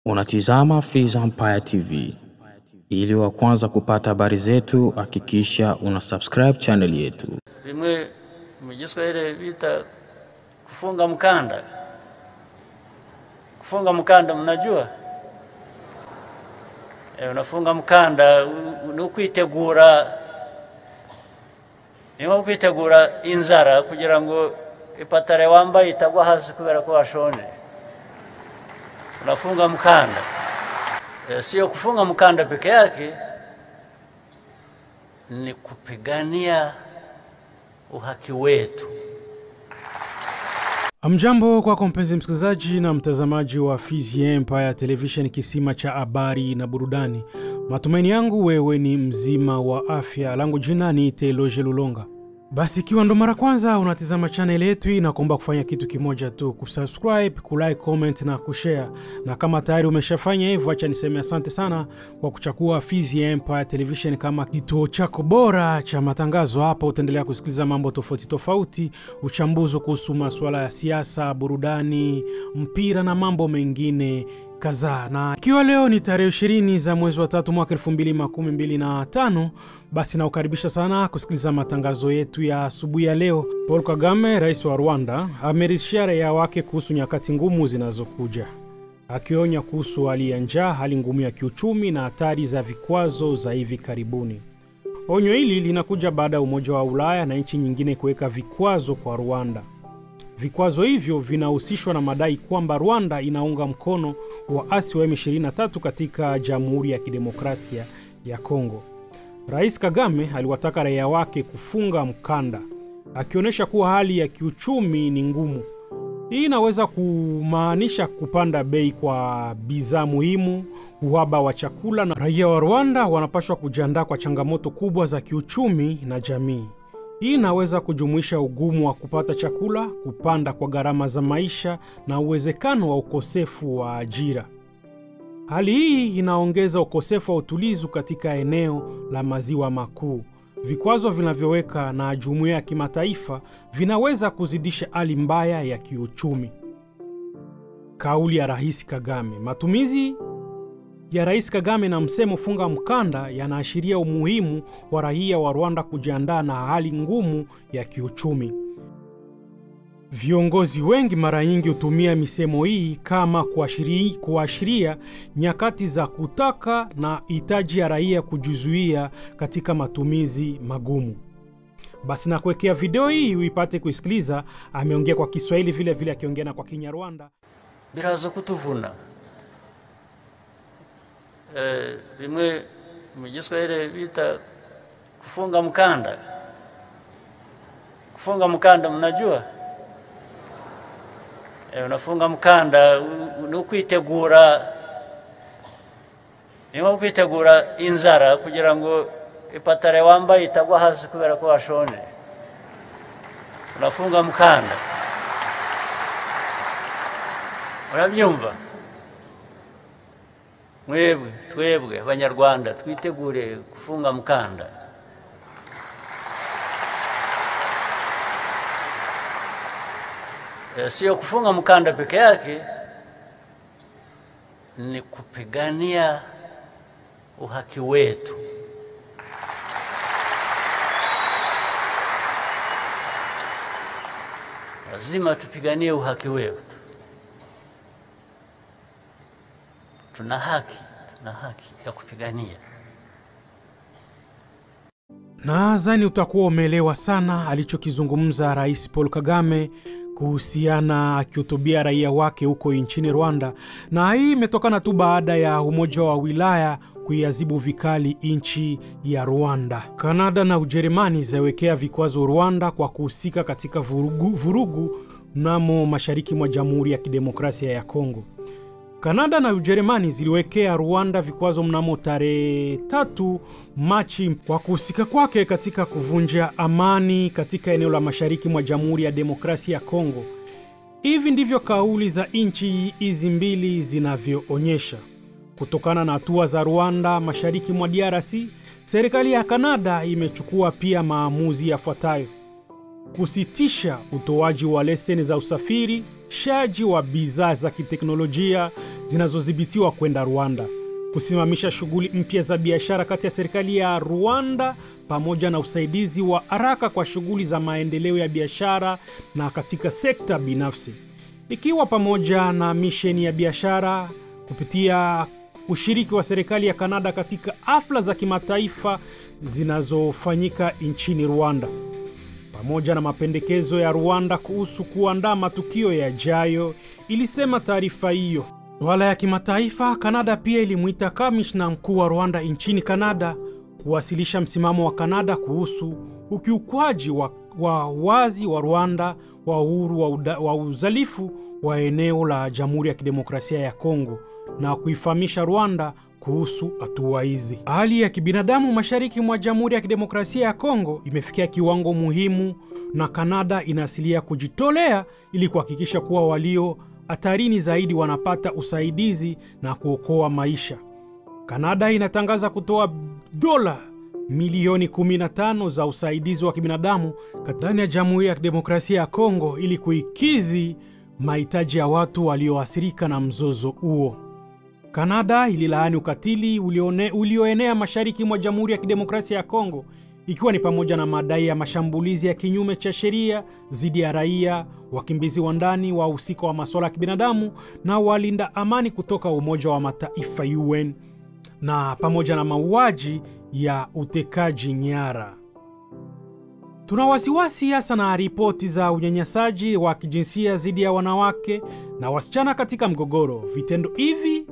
Unatizama Fizi Empire TV. Ili wa kwanza kupata habari zetu, hakikisha una subscribe channel yetu. Bimwe mujiswa ile vita kufunga mkanda. Kufunga mkanda mnajua? Unafunga mkanda nukwitegura kwitegura inzara kugira ngo ipatare wambaye itagwa hasi kubera ko washonje. Unafunga mkanda. Sio kufunga mkanda peke yake, ni kupigania uhaki wetu. Amjambo kwa mpenzi msikilizaji na mtazamaji wa Fizi Empire Television, kisima cha habari na burudani. Matumaini yangu wewe ni mzima wa afya. Langu jina ni Teloje Lulonga. Basi ikiwa ndo mara kwanza unatizama channel yetu, nakuomba kufanya kitu kimoja tu: kusubscribe, kulike, comment na kushare. Na kama tayari umeshafanya hivyo, acha niseme asante sana kwa kuchagua Fizi Empire Television kama kituo chako bora cha matangazo. Hapa utaendelea kusikiliza mambo tofauti tofauti, uchambuzi kuhusu masuala ya siasa, burudani, mpira na mambo mengine kadhaa. Na ikiwa leo ni tarehe 20 za mwezi wa 3 mwaka 2025, basi na ukaribisha sana kusikiliza matangazo yetu ya asubuhi ya leo. Paul Kagame, rais wa Rwanda, ameridhia raia wake kuhusu nyakati ngumu zinazokuja, akionya kuhusu hali ya njaa, hali ngumu ya kiuchumi na hatari za vikwazo za hivi karibuni. Onyo hili linakuja baada ya Umoja wa Ulaya na nchi nyingine kuweka vikwazo kwa Rwanda. Vikwazo hivyo vinahusishwa na madai kwamba Rwanda inaunga mkono waasi wa M23 katika Jamhuri ya Kidemokrasia ya Kongo. Rais Kagame aliwataka raia wake kufunga mkanda, akionyesha kuwa hali ya kiuchumi ni ngumu. Hii inaweza kumaanisha kupanda bei kwa bidhaa muhimu, uhaba wa chakula, na raia wa Rwanda wanapaswa kujiandaa kwa changamoto kubwa za kiuchumi na jamii. Hii inaweza kujumuisha ugumu wa kupata chakula, kupanda kwa gharama za maisha na uwezekano wa ukosefu wa ajira. Hali hii inaongeza ukosefu wa utulivu katika eneo la maziwa makuu. Vikwazo vinavyoweka na jumuiya ya kimataifa vinaweza kuzidisha hali mbaya ya kiuchumi. Kauli ya Rais Kagame. Matumizi ya Rais Kagame na msemo funga mkanda yanaashiria umuhimu wa raia wa Rwanda kujiandaa na hali ngumu ya kiuchumi. Viongozi wengi mara nyingi hutumia misemo hii kama kuashiria nyakati za kutaka na hitaji ya raia kujizuia katika matumizi magumu. Basi na kuwekea video hii uipate kuisikiliza. Ameongea kwa Kiswahili vile vile akiongea na kwa Kinyarwanda. Biraza kutuvuna. Bimwe mujiswa ile vita kufunga mkanda. Kufunga mkanda mnajua? Unafunga mkanda nukwitegura inzara kugira ngo ipatare wambaye itagwa hasi kubera ko washonje. Unafunga mkanda. Urabyumva? Twebwe abanyarwanda twitegure kufunga mkanda. Sio kufunga mkanda peke yake, ni kupigania uhaki wetu. Lazima tupiganie uhaki wetu. Tuna haki ya kupigania. Nadhani utakuwa umeelewa sana alichokizungumza Rais Paul Kagame kuhusiana akihutubia raia wake huko nchini Rwanda. Na hii imetokana tu baada ya Umoja wa Ulaya kuiadhibu vikali nchi ya Rwanda. Kanada na Ujerumani zawekea vikwazo Rwanda kwa kuhusika katika vurugu mnamo mashariki mwa Jamhuri ya Kidemokrasia ya Kongo. Kanada na Ujerumani ziliwekea Rwanda vikwazo mnamo tarehe 3 Machi kwa kuhusika kwake katika kuvunja amani katika eneo la mashariki mwa Jamhuri ya Demokrasia ya Kongo. Hivi ndivyo kauli za nchi hizi mbili zinavyoonyesha. Kutokana na hatua za Rwanda mashariki mwa DRC, serikali ya Kanada imechukua pia maamuzi yafuatayo: kusitisha utoaji wa leseni za usafiri, shaji wa bidhaa za kiteknolojia zinazodhibitiwa kwenda Rwanda, kusimamisha shughuli mpya za biashara kati ya serikali ya Rwanda pamoja na usaidizi wa haraka kwa shughuli za maendeleo ya biashara na katika sekta binafsi, ikiwa pamoja na misheni ya biashara kupitia ushiriki wa serikali ya Kanada katika hafla za kimataifa zinazofanyika nchini Rwanda, pamoja na mapendekezo ya Rwanda kuhusu kuandaa matukio yajayo, ilisema taarifa hiyo. Swala ya kimataifa, Kanada pia ilimuita kamishna mkuu wa Rwanda nchini Kanada kuwasilisha msimamo wa Kanada kuhusu ukiukwaji wa wazi wa Rwanda wa uhuru wa uzalifu wa eneo la Jamhuri ya Kidemokrasia ya Kongo na kuifahamisha Rwanda kuhusu hatua hizi. Hali ya kibinadamu mashariki mwa Jamhuri ya Kidemokrasia ya Kongo imefikia kiwango muhimu na Kanada inaasilia kujitolea ili kuhakikisha kuwa walio hatarini zaidi wanapata usaidizi na kuokoa maisha. Kanada inatangaza kutoa dola milioni 15 za usaidizi wa kibinadamu ndani ya Jamhuri ya Kidemokrasia ya Kongo ili kuikizi mahitaji ya watu walioathirika na mzozo huo. Kanada ililaani ukatili ulioenea mashariki mwa Jamhuri ya Kidemokrasia ya Kongo, ikiwa ni pamoja na madai ya mashambulizi ya kinyume cha sheria dhidi ya raia, wakimbizi wa ndani, wahusika wa masuala ya kibinadamu na walinda amani kutoka Umoja wa Mataifa UN, na pamoja na mauaji ya utekaji nyara. Tuna wasiwasi hasa na ripoti za unyanyasaji wa kijinsia dhidi ya wanawake na wasichana katika mgogoro. Vitendo hivi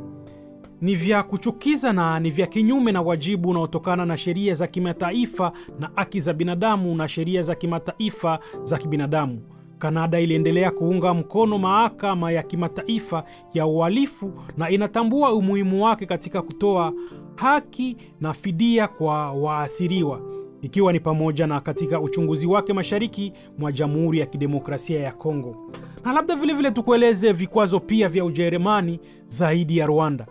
ni vya kuchukiza na ni vya kinyume na wajibu unaotokana na sheria za kimataifa na haki za binadamu na sheria za kimataifa za kibinadamu. Kanada iliendelea kuunga mkono mahakama ya kimataifa ya uhalifu na inatambua umuhimu wake katika kutoa haki na fidia kwa waathiriwa, ikiwa ni pamoja na katika uchunguzi wake mashariki mwa Jamhuri ya Kidemokrasia ya Kongo. Na labda vile tukueleze vikwazo pia vya Ujerumani zaidi ya Rwanda.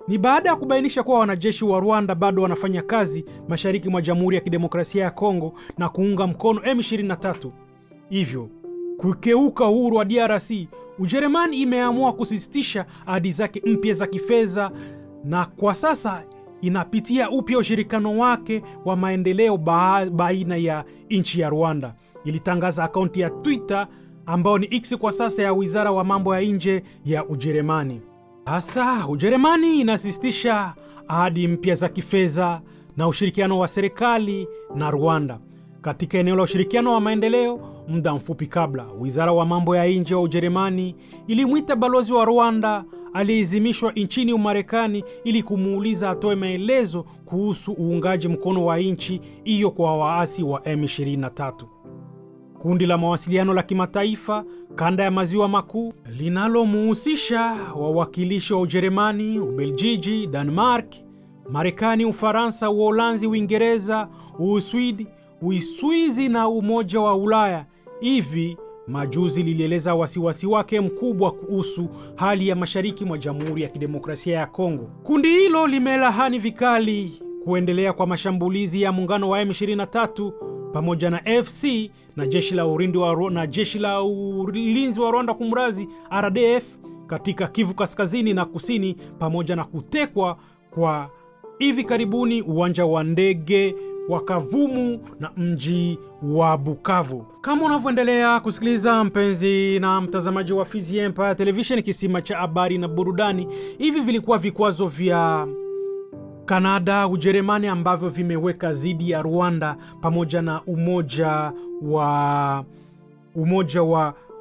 Ni baada ya kubainisha kuwa wanajeshi wa Rwanda bado wanafanya kazi mashariki mwa Jamhuri ya Kidemokrasia ya Kongo na kuunga mkono M23, hivyo kukeuka uhuru wa DRC, Ujerumani imeamua kusisitisha ahadi zake mpya za kifedha na kwa sasa inapitia upya ushirikiano wake wa maendeleo baina ya nchi ya Rwanda. Ilitangaza akaunti ya Twitter ambao ni X kwa sasa ya Wizara wa Mambo ya Nje ya Ujerumani. Hasa Ujerumani inasisitisha ahadi mpya za kifedha na ushirikiano wa serikali na Rwanda katika eneo la ushirikiano wa maendeleo. Muda mfupi kabla, Wizara wa Mambo ya Nje wa Ujerumani ilimuita balozi wa Rwanda aliyeizimishwa nchini Umarekani ili kumuuliza atoe maelezo kuhusu uungaji mkono wa nchi hiyo kwa waasi wa M23. Kundi la mawasiliano la kimataifa kanda ya maziwa makuu linalomuhusisha wawakilishi wa Ujerumani, Ubelgiji, Denmark, Marekani, Ufaransa, Uholanzi, Uingereza, Uswidi, Uswizi na Umoja wa Ulaya hivi majuzi lilieleza wasiwasi wake mkubwa kuhusu hali ya mashariki mwa Jamhuri ya Kidemokrasia ya Kongo. Kundi hilo limelahani vikali kuendelea kwa mashambulizi ya muungano wa M23 pamoja na FC na jeshi la ulinzi wa Rwanda kumrazi RDF katika Kivu Kaskazini na Kusini, pamoja na kutekwa kwa hivi karibuni uwanja wa ndege wa Kavumu na mji wa Bukavu. Kama unavyoendelea kusikiliza mpenzi na mtazamaji wa Fizi Empire Television, kisima cha habari na burudani, hivi vilikuwa vikwazo vya Kanada, Ujerumani ambavyo vimeweka dhidi ya Rwanda pamoja na umoja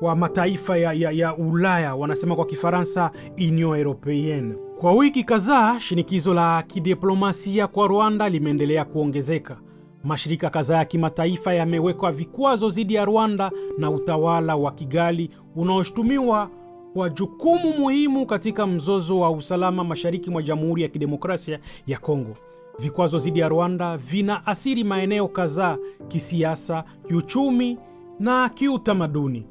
wa mataifa ya Ulaya, wanasema kwa Kifaransa Union Européenne. Kwa wiki kadhaa, shinikizo la kidiplomasia kwa Rwanda limeendelea kuongezeka. Mashirika kadhaa ya kimataifa yamewekwa vikwazo dhidi ya Rwanda na utawala wa Kigali unaoshutumiwa kwa jukumu muhimu katika mzozo wa usalama mashariki mwa Jamhuri ya Kidemokrasia ya Kongo. Vikwazo dhidi ya Rwanda vinaathiri maeneo kadhaa kisiasa, kiuchumi na kiutamaduni.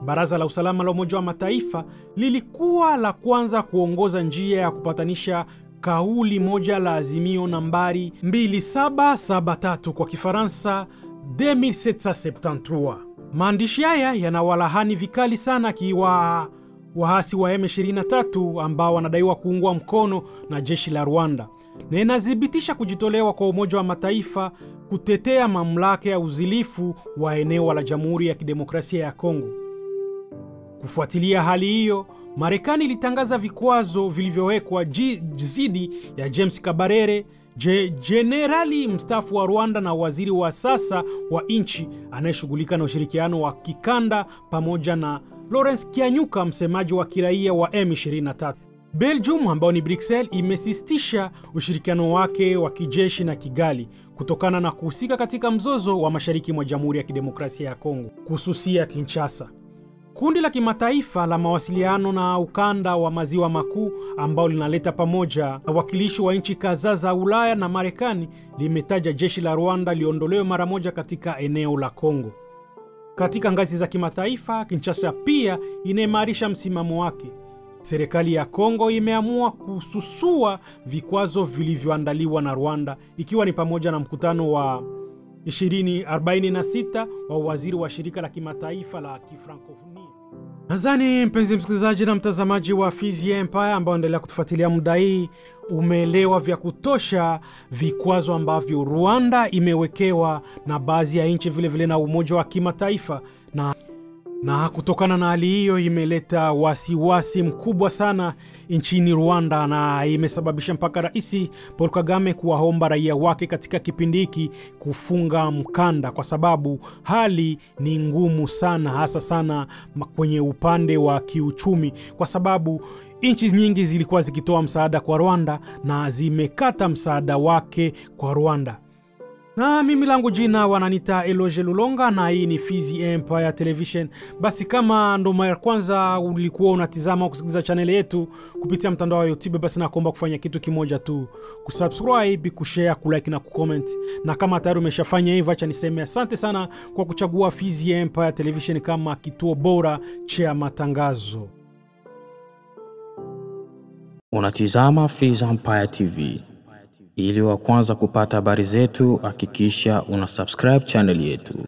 Baraza la Usalama la Umoja wa Mataifa lilikuwa la kwanza kuongoza njia ya kupatanisha kauli moja la azimio nambari 2773 kwa Kifaransa 2773. Maandishi haya yanawalahani vikali sana waasi wa M23 ambao wanadaiwa kuungwa mkono na jeshi la Rwanda, na inadhibitisha kujitolewa kwa Umoja wa Mataifa kutetea mamlaka ya uzilifu wa eneo la Jamhuri ya Kidemokrasia ya Kongo. Kufuatilia hali hiyo, Marekani ilitangaza vikwazo vilivyowekwa dhidi ya James Kabarebe, jenerali mstaafu wa Rwanda na waziri wa sasa wa nchi anayeshughulika na ushirikiano wa kikanda, pamoja na Lawrence Kanyuka, msemaji wa kiraia wa M23. Belgium, ambao ni Bruxelles, imesistisha ushirikiano wake wa kijeshi na Kigali kutokana na kuhusika katika mzozo wa mashariki mwa Jamhuri ya Kidemokrasia ya Kongo, kususia Kinshasa. Kundi la kimataifa la mawasiliano na ukanda wa maziwa makuu, ambao linaleta pamoja wawakilishi wa nchi kadhaa za Ulaya na Marekani, limetaja jeshi la Rwanda liondolewe mara moja katika eneo la Kongo. Katika ngazi za kimataifa, Kinshasa pia inaimarisha msimamo wake. Serikali ya Kongo imeamua kususua vikwazo vilivyoandaliwa na Rwanda, ikiwa ni pamoja na mkutano wa 2046 wa waziri wa shirika la kimataifa la Kifrankofonia. Nadhani mpenzi msikilizaji na mtazamaji wa Fizi Empire ambao endelea kutufuatilia muda hii, umeelewa vya kutosha vikwazo ambavyo Rwanda imewekewa na baadhi ya nchi, vile vile na Umoja wa Kimataifa, na kutokana na hali hiyo imeleta wasiwasi mkubwa sana nchini Rwanda, na imesababisha mpaka Rais Paul Kagame kuwaomba raia wake katika kipindi hiki kufunga mkanda, kwa sababu hali ni ngumu sana, hasa sana kwenye upande wa kiuchumi, kwa sababu nchi nyingi zilikuwa zikitoa msaada kwa Rwanda na zimekata msaada wake kwa Rwanda. Na mimi langu jina wananita Eloge Lulonga, na hii ni Fizi Empire Television. Basi kama ndo mara kwanza ulikuwa unatizama au kusikiliza channel yetu kupitia mtandao wa YouTube, basi nakuomba kufanya kitu kimoja tu: kusubscribe, kushare, kulike na kucomment. Na kama tayari umeshafanya hivyo, acha niseme asante sana kwa kuchagua Fizi Empire Television kama kituo bora cha matangazo. Unatizama Fizi Empire TV. Ili wa kwanza kupata habari zetu, hakikisha una subscribe channel yetu.